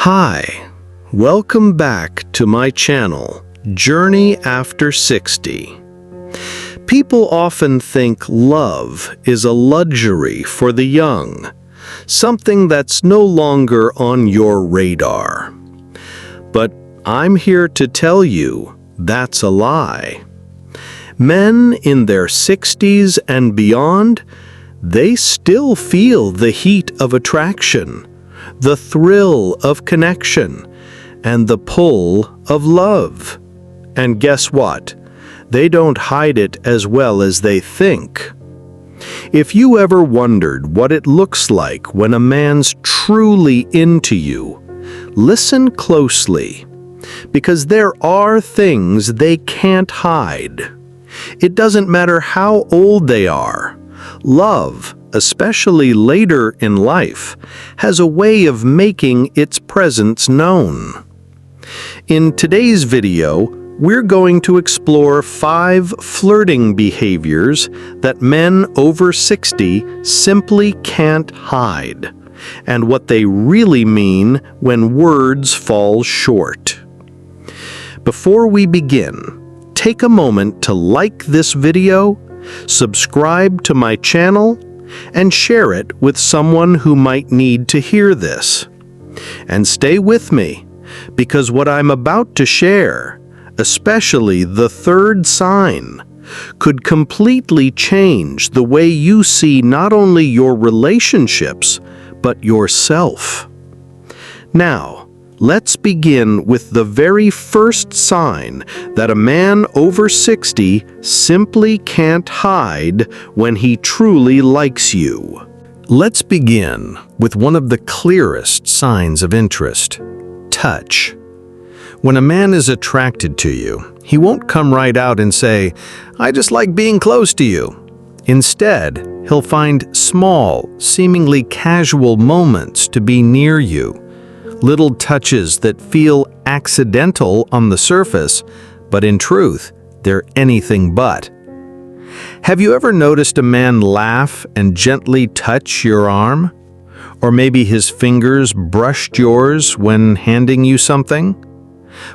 Hi, welcome back to my channel, Journey After 60. People often think love is a luxury for the young, something that's no longer on your radar. But I'm here to tell you that's a lie. Men in their 60s and beyond, they still feel the heat of attraction, the thrill of connection, and the pull of love. And guess what? They don't hide it as well as they think. If you ever wondered what it looks like when a man's truly into you, listen closely, because there are things they can't hide. It doesn't matter how old they are. Love, especially later in life, has a way of making its presence known. In today's video, we're going to explore 5 flirting behaviors that men over 60 simply can't hide, and what they really mean when words fall short. Before we begin, take a moment to like this video, subscribe to my channel, and share it with someone who might need to hear this. And stay with me, because what I'm about to share, especially the third sign, could completely change the way you see not only your relationships, but yourself. Now, let's begin with the very first sign that a man over 60 simply can't hide when he truly likes you. Let's begin with one of the clearest signs of interest: touch. When a man is attracted to you, he won't come right out and say, "I just like being close to you." Instead, he'll find small, seemingly casual moments to be near you. Little touches that feel accidental on the surface, but in truth, they're anything but. Have you ever noticed a man laugh and gently touch your arm? Or maybe his fingers brushed yours when handing you something?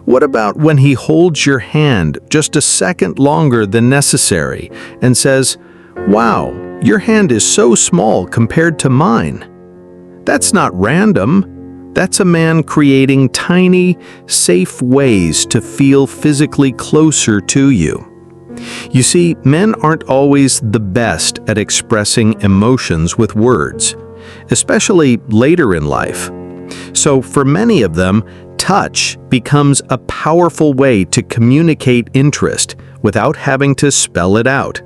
What about when he holds your hand just a second longer than necessary and says, "Wow, your hand is so small compared to mine"? That's not random. That's a man creating tiny, safe ways to feel physically closer to you. You see, men aren't always the best at expressing emotions with words, especially later in life. So for many of them, touch becomes a powerful way to communicate interest without having to spell it out.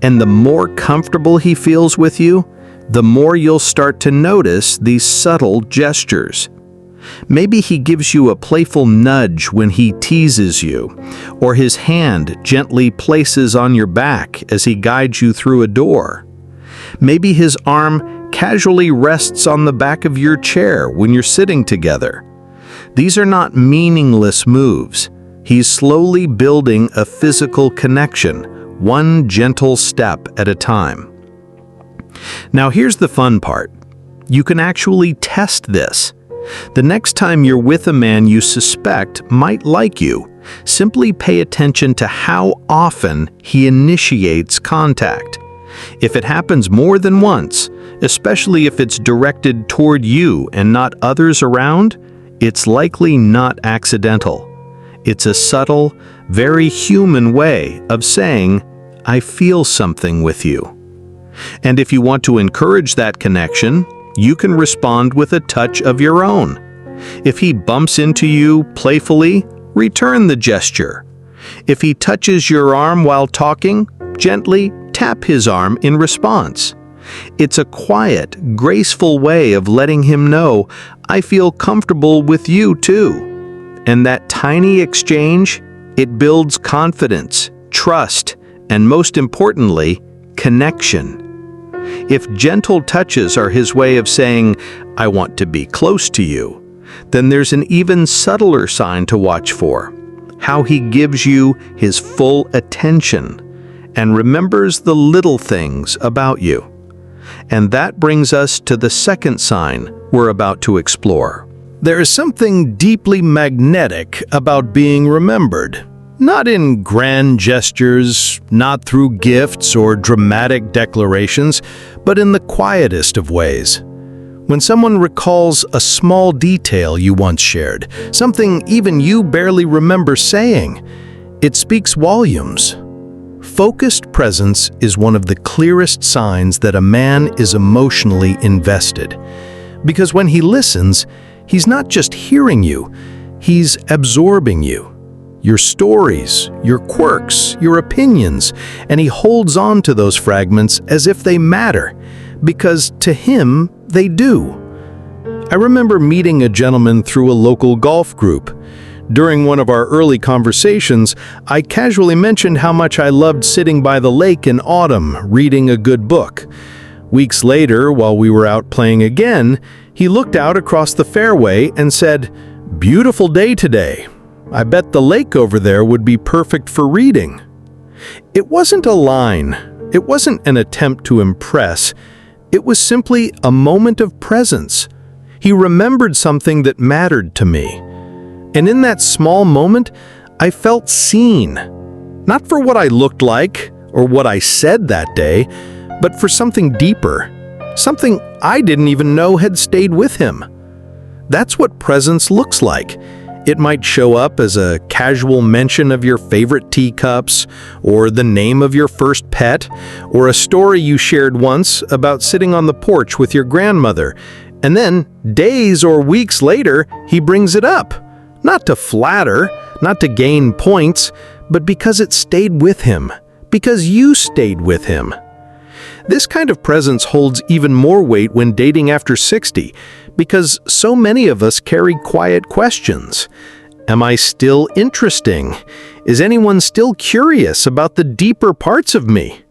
And the more comfortable he feels with you, the more you'll start to notice these subtle gestures. Maybe he gives you a playful nudge when he teases you, or his hand gently places on your back as he guides you through a door. Maybe his arm casually rests on the back of your chair when you're sitting together. These are not meaningless moves. He's slowly building a physical connection, one gentle step at a time. Now here's the fun part. You can actually test this. The next time you're with a man you suspect might like you, simply pay attention to how often he initiates contact. If it happens more than once, especially if it's directed toward you and not others around, it's likely not accidental. It's a subtle, very human way of saying, "I feel something with you." And if you want to encourage that connection, you can respond with a touch of your own. If he bumps into you playfully, return the gesture. If he touches your arm while talking, gently tap his arm in response. It's a quiet, graceful way of letting him know, "I feel comfortable with you too." And that tiny exchange, it builds confidence, trust, and most importantly, connection. If gentle touches are his way of saying, "I want to be close to you," then there's an even subtler sign to watch for: how he gives you his full attention and remembers the little things about you. And that brings us to the second sign we're about to explore: There is something deeply magnetic about being remembered. Not in grand gestures, not through gifts or dramatic declarations, but in the quietest of ways. When someone recalls a small detail you once shared, something even you barely remember saying, it speaks volumes. Focused presence is one of the clearest signs that a man is emotionally invested. Because when he listens, he's not just hearing you, he's absorbing you. Your stories, your quirks, your opinions, and he holds on to those fragments as if they matter, because to him, they do. I remember meeting a gentleman through a local golf group. During one of our early conversations, I casually mentioned how much I loved sitting by the lake in autumn, reading a good book. Weeks later, while we were out playing again, he looked out across the fairway and said, "Beautiful day today. I bet the lake over there would be perfect for reading." It wasn't a line. It wasn't an attempt to impress. It was simply a moment of presence. He remembered something that mattered to me. And in that small moment, I felt seen. Not for what I looked like or what I said that day, but for something deeper. Something I didn't even know had stayed with him. That's what presence looks like. It might show up as a casual mention of your favorite teacups, or the name of your first pet, or a story you shared once about sitting on the porch with your grandmother. And then, days or weeks later, he brings it up. Not to flatter, not to gain points, but because it stayed with him. Because you stayed with him. This kind of presence holds even more weight when dating after 60, because so many of us carry quiet questions. Am I still interesting? Is anyone still curious about the deeper parts of me?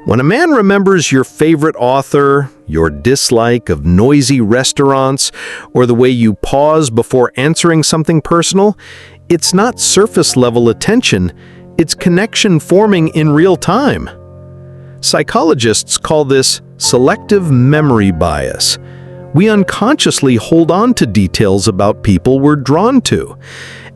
When a man remembers your favorite author, your dislike of noisy restaurants, or the way you pause before answering something personal, it's not surface-level attention, it's connection forming in real time. Psychologists call this selective memory bias. We unconsciously hold on to details about people we're drawn to.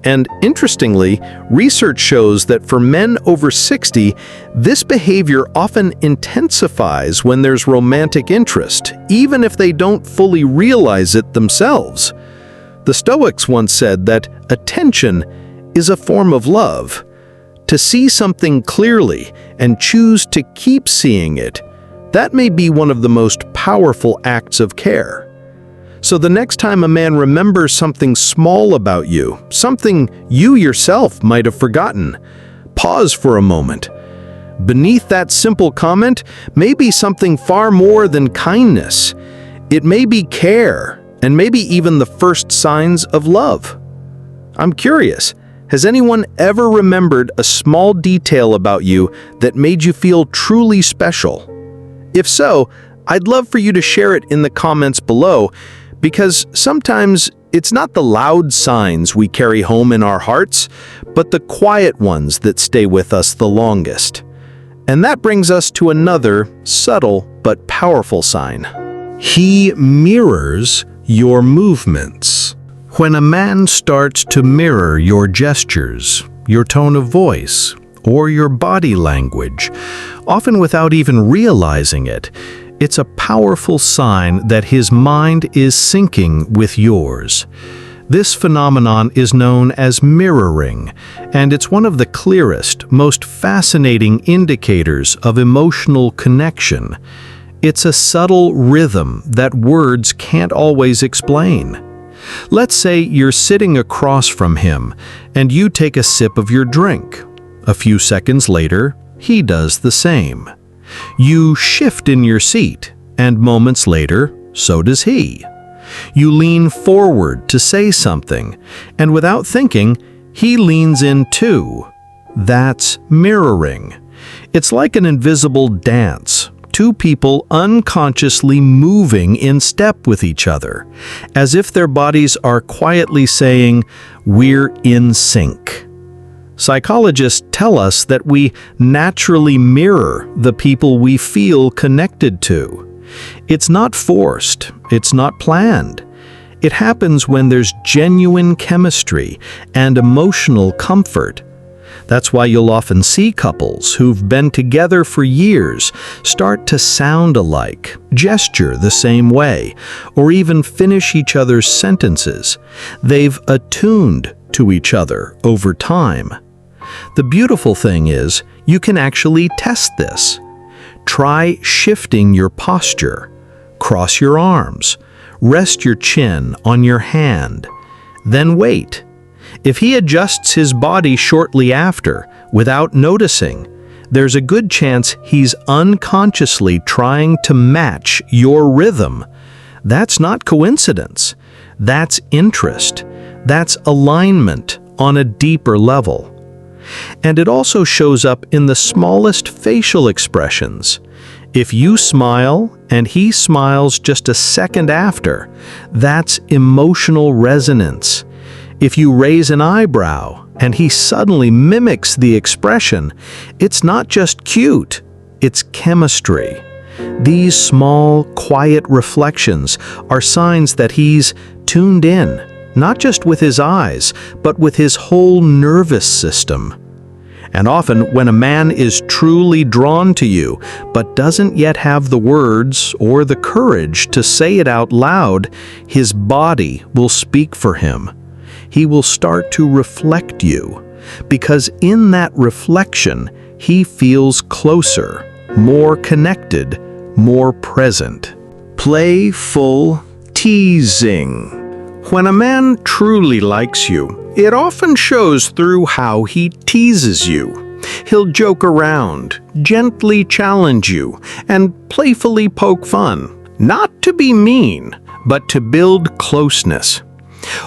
And interestingly, research shows that for men over 60, this behavior often intensifies when there's romantic interest, even if they don't fully realize it themselves. The Stoics once said that attention is a form of love. To see something clearly and choose to keep seeing it, that may be one of the most powerful acts of care. So the next time a man remembers something small about you, something you yourself might have forgotten, pause for a moment. Beneath that simple comment may be something far more than kindness. It may be care, and maybe even the first signs of love. I'm curious, has anyone ever remembered a small detail about you that made you feel truly special? If so, I'd love for you to share it in the comments below, because sometimes it's not the loud signs we carry home in our hearts, but the quiet ones that stay with us the longest. And that brings us to another subtle but powerful sign. He mirrors your movements. When a man starts to mirror your gestures, your tone of voice, or your body language, often without even realizing it, it's a powerful sign that his mind is syncing with yours. This phenomenon is known as mirroring, and it's one of the clearest, most fascinating indicators of emotional connection. It's a subtle rhythm that words can't always explain. Let's say you're sitting across from him, and you take a sip of your drink. A few seconds later, he does the same. You shift in your seat, and moments later, so does he. You lean forward to say something, and without thinking, he leans in too. That's mirroring. It's like an invisible dance, two people unconsciously moving in step with each other, as if their bodies are quietly saying, "We're in sync." Psychologists tell us that we naturally mirror the people we feel connected to. It's not forced, it's not planned. It happens when there's genuine chemistry and emotional comfort. That's why you'll often see couples who've been together for years start to sound alike, gesture the same way, or even finish each other's sentences. They've attuned to each other over time. The beautiful thing is, you can actually test this. Try shifting your posture. Cross your arms. Rest your chin on your hand. Then wait. If he adjusts his body shortly after, without noticing, there's a good chance he's unconsciously trying to match your rhythm. That's not coincidence. That's interest. That's alignment on a deeper level. And it also shows up in the smallest facial expressions. If you smile and he smiles just a second after, that's emotional resonance. If you raise an eyebrow and he suddenly mimics the expression, it's not just cute, it's chemistry. These small, quiet reflections are signs that he's tuned in, not just with his eyes, but with his whole nervous system. And often, when a man is truly drawn to you, but doesn't yet have the words or the courage to say it out loud, his body will speak for him. He will start to reflect you, because in that reflection, he feels closer, more connected, more present. Playful teasing. When a man truly likes you, it often shows through how he teases you. He'll joke around, gently challenge you, and playfully poke fun. Not to be mean, but to build closeness.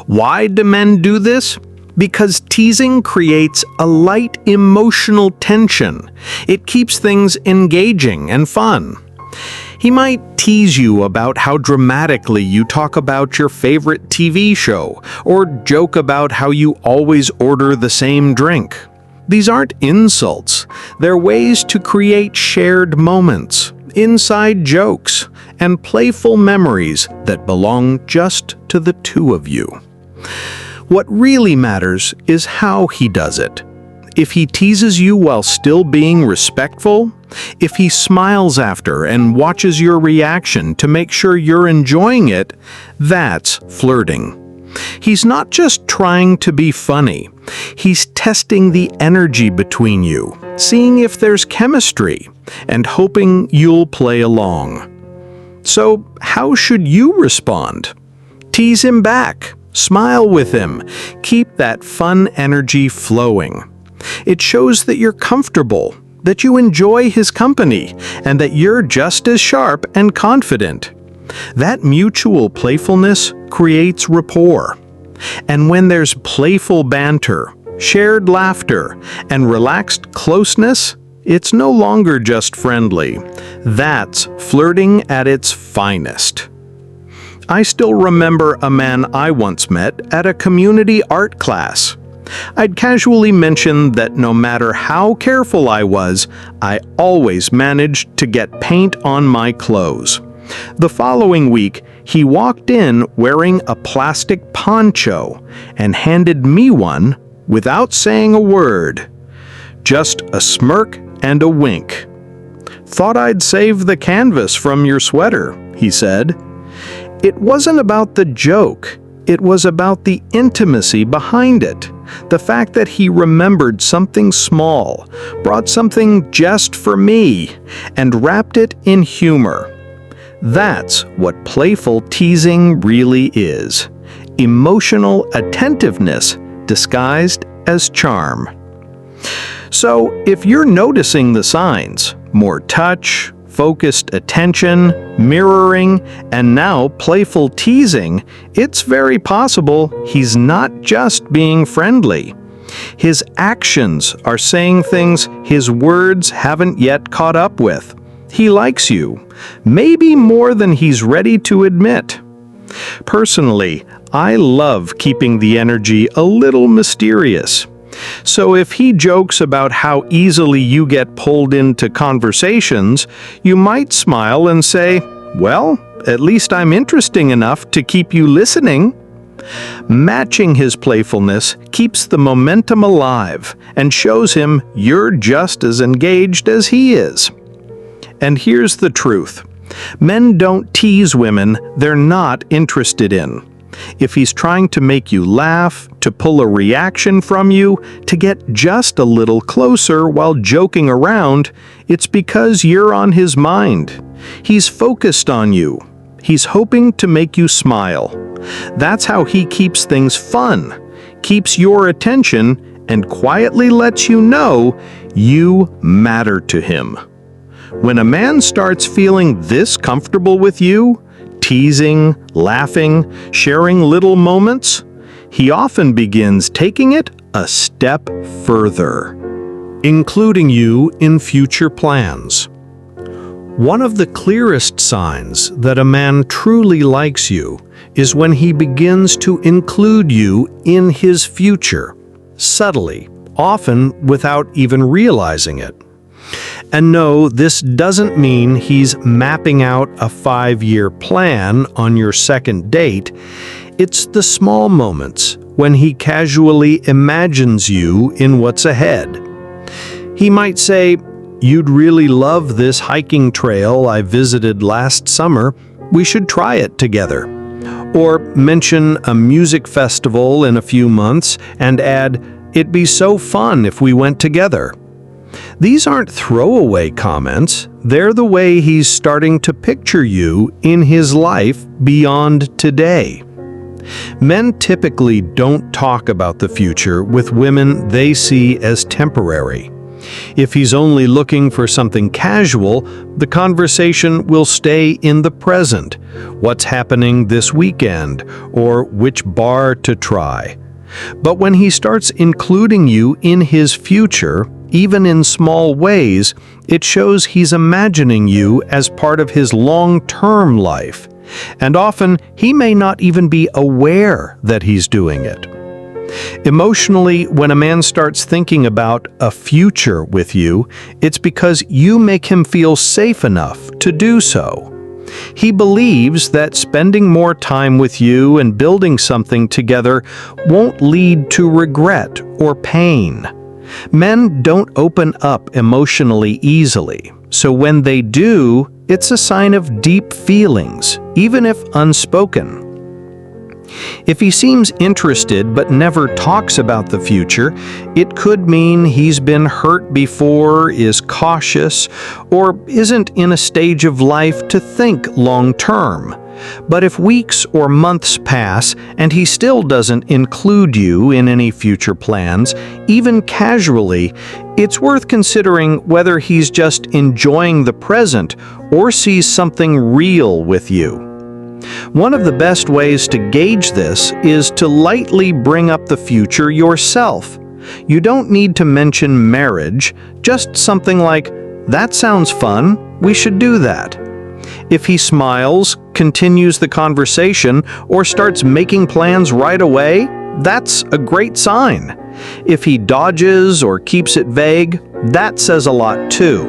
Why do men do this? Because teasing creates a light emotional tension. It keeps things engaging and fun. He might tease you about how dramatically you talk about your favorite TV show, or joke about how you always order the same drink. These aren't insults. They're ways to create shared moments, inside jokes, and playful memories that belong just to the two of you. What really matters is how he does it. If he teases you while still being respectful, if he smiles after and watches your reaction to make sure you're enjoying it, that's flirting. He's not just trying to be funny. He's testing the energy between you, seeing if there's chemistry, and hoping you'll play along. So, how should you respond? Tease him back. Smile with him. Keep that fun energy flowing. It shows that you're comfortable, that you enjoy his company, and that you're just as sharp and confident. That mutual playfulness creates rapport. And when there's playful banter, shared laughter, and relaxed closeness, it's no longer just friendly. That's flirting at its finest. I still remember a man I once met at a community art class. I'd casually mentioned that no matter how careful I was, I always managed to get paint on my clothes. The following week, he walked in wearing a plastic poncho and handed me one without saying a word. Just a smirk and a wink. "Thought I'd save the canvas from your sweater," he said. It wasn't about the joke. It was about the intimacy behind it. The fact that he remembered something small, brought something just for me, and wrapped it in humor. That's what playful teasing really is. Emotional attentiveness disguised as charm. So, if you're noticing the signs, more touch, focused attention, mirroring, and now playful teasing, it's very possible he's not just being friendly. His actions are saying things his words haven't yet caught up with. He likes you, maybe more than he's ready to admit. Personally, I love keeping the energy a little mysterious. So if he jokes about how easily you get pulled into conversations, you might smile and say, "Well, at least I'm interesting enough to keep you listening." Matching his playfulness keeps the momentum alive and shows him you're just as engaged as he is. And here's the truth. Men don't tease women they're not interested in. If he's trying to make you laugh, to pull a reaction from you, to get just a little closer while joking around, it's because you're on his mind. He's focused on you. He's hoping to make you smile. That's how he keeps things fun, keeps your attention, and quietly lets you know you matter to him. When a man starts feeling this comfortable with you, teasing, laughing, sharing little moments, he often begins taking it a step further, including you in future plans. One of the clearest signs that a man truly likes you is when he begins to include you in his future, subtly, often without even realizing it. And no, this doesn't mean he's mapping out a 5-year plan on your second date. It's the small moments when he casually imagines you in what's ahead. He might say, "You'd really love this hiking trail I visited last summer. We should try it together." Or mention a music festival in a few months and add, "It'd be so fun if we went together." These aren't throwaway comments. They're the way he's starting to picture you in his life beyond today. Men typically don't talk about the future with women they see as temporary. If he's only looking for something casual, the conversation will stay in the present. What's happening this weekend, or which bar to try. But when he starts including you in his future, even in small ways, it shows he's imagining you as part of his long-term life. And often, he may not even be aware that he's doing it. Emotionally, when a man starts thinking about a future with you, it's because you make him feel safe enough to do so. He believes that spending more time with you and building something together won't lead to regret or pain. Men don't open up emotionally easily, so when they do, it's a sign of deep feelings, even if unspoken. If he seems interested but never talks about the future, it could mean he's been hurt before, is cautious, or isn't in a stage of life to think long-term. But if weeks or months pass and he still doesn't include you in any future plans, even casually, it's worth considering whether he's just enjoying the present or sees something real with you. One of the best ways to gauge this is to lightly bring up the future yourself. You don't need to mention marriage, just something like, "That sounds fun, we should do that." If he smiles, continues the conversation, or starts making plans right away, that's a great sign. If he dodges or keeps it vague, that says a lot too.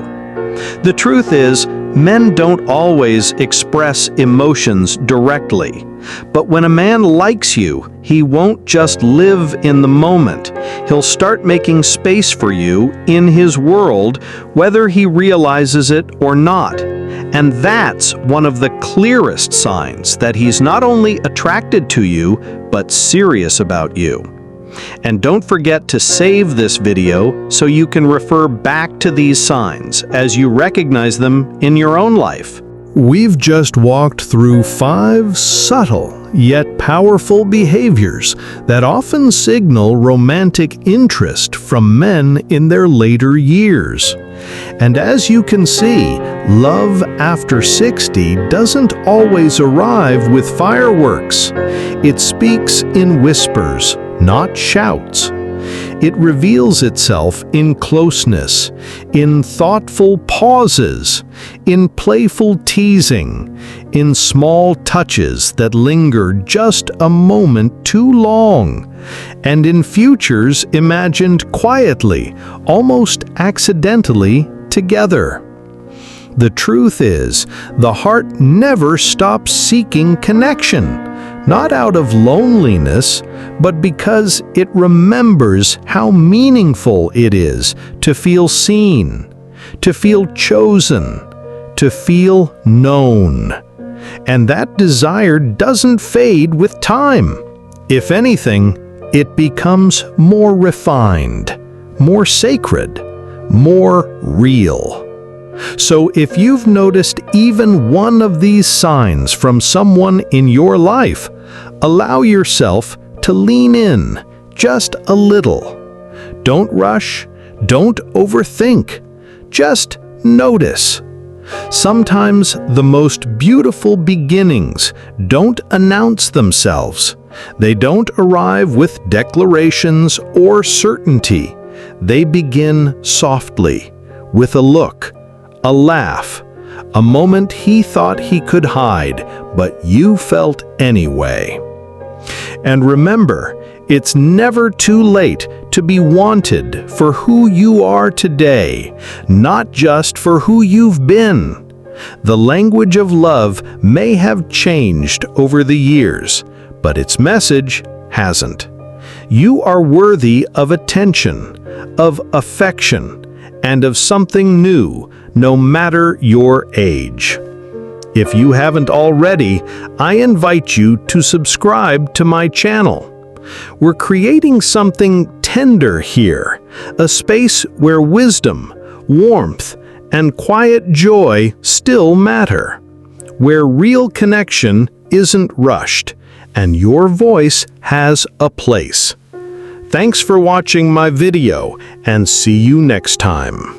The truth is, men don't always express emotions directly. But when a man likes you, he won't just live in the moment. He'll start making space for you in his world, whether he realizes it or not. And that's one of the clearest signs that he's not only attracted to you, but serious about you. And don't forget to save this video so you can refer back to these signs as you recognize them in your own life. We've just walked through 5 subtle yet powerful behaviors that often signal romantic interest from men in their later years. And as you can see, love after 60 doesn't always arrive with fireworks. It speaks in whispers, not shouts. It reveals itself in closeness, in thoughtful pauses, in playful teasing, in small touches that linger just a moment too long, and in futures imagined quietly, almost accidentally, together. The truth is, the heart never stops seeking connection, not out of loneliness, but because it remembers how meaningful it is to feel seen, to feel chosen, to feel known. And that desire doesn't fade with time. If anything, it becomes more refined, more sacred, more real. So if you've noticed even one of these signs from someone in your life, allow yourself to lean in just a little. Don't rush, don't overthink, just notice. Sometimes the most beautiful beginnings don't announce themselves. They don't arrive with declarations or certainty. They begin softly, with a look, a laugh, a moment he thought he could hide, but you felt anyway. And remember, it's never too late to be wanted for who you are today, not just for who you've been. The language of love may have changed over the years, but its message hasn't. You are worthy of attention, of affection, and of something new, no matter your age. If you haven't already, I invite you to subscribe to my channel. We're creating something tender here, a space where wisdom, warmth, and quiet joy still matter, where real connection isn't rushed, and your voice has a place. Thanks for watching my video, and see you next time.